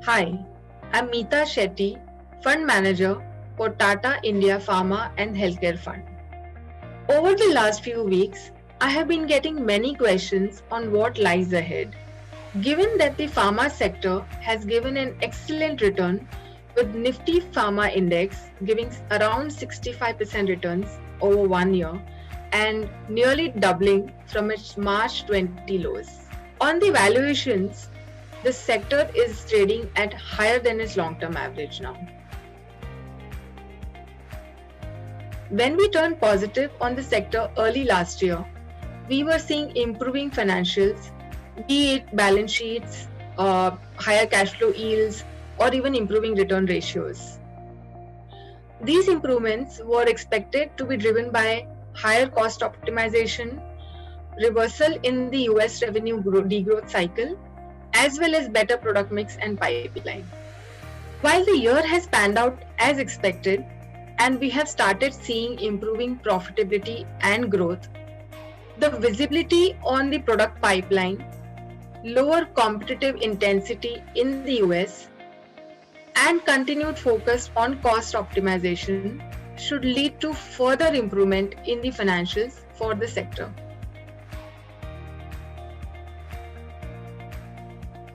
Hi, I'm Meeta Shetty, Fund Manager for Tata India Pharma and Healthcare Fund. Over the last few weeks, I have been getting many questions on what lies ahead. Given that the pharma sector has given an excellent return, with Nifty Pharma Index giving around 65% returns over 1 year and nearly doubling from its March 20 lows. On the valuations, the sector is trading at higher than its long-term average now. When we turned positive on the sector early last year, we were seeing improving financials, be it balance sheets, higher cash flow yields, or even improving return ratios. These improvements were expected to be driven by higher cost optimization, reversal in the US revenue degrowth cycle, as well as better product mix and pipeline. While the year has panned out as expected, and we have started seeing improving profitability and growth, the visibility on the product pipeline, lower competitive intensity in the US, and continued focus on cost optimization should lead to further improvement in the financials for the sector.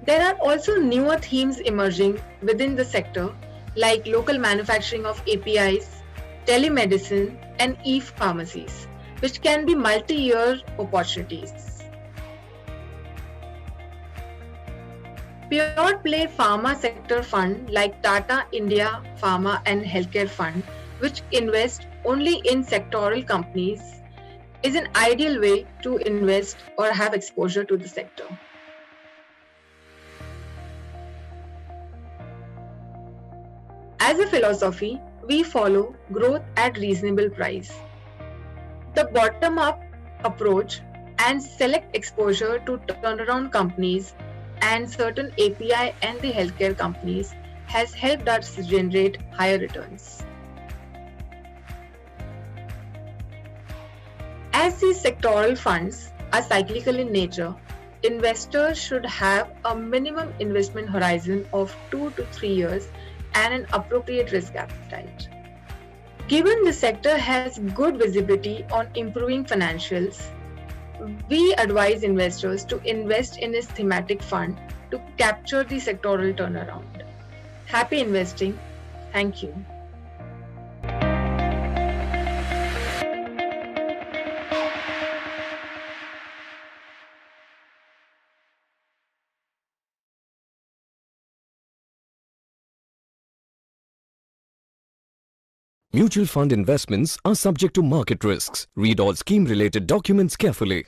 There are also newer themes emerging within the sector, like local manufacturing of APIs, telemedicine, and e-pharmacies, which can be multi-year opportunities. Pure play pharma sector fund like Tata India Pharma and Healthcare Fund, which invest only in sectoral companies, is an ideal way to invest or have exposure to the sector. As a philosophy, we follow growth at reasonable price. The bottom-up approach and select exposure to turnaround companies and certain API and the healthcare companies has helped us generate higher returns. As these sectoral funds are cyclical in nature, investors should have a minimum investment horizon of 2 to 3 years and an appropriate risk appetite. Given the sector has good visibility on improving financials, we advise investors to invest in this thematic fund to capture the sectoral turnaround. Happy investing. Thank you. Mutual fund investments are subject to market risks. Read all scheme-related documents carefully.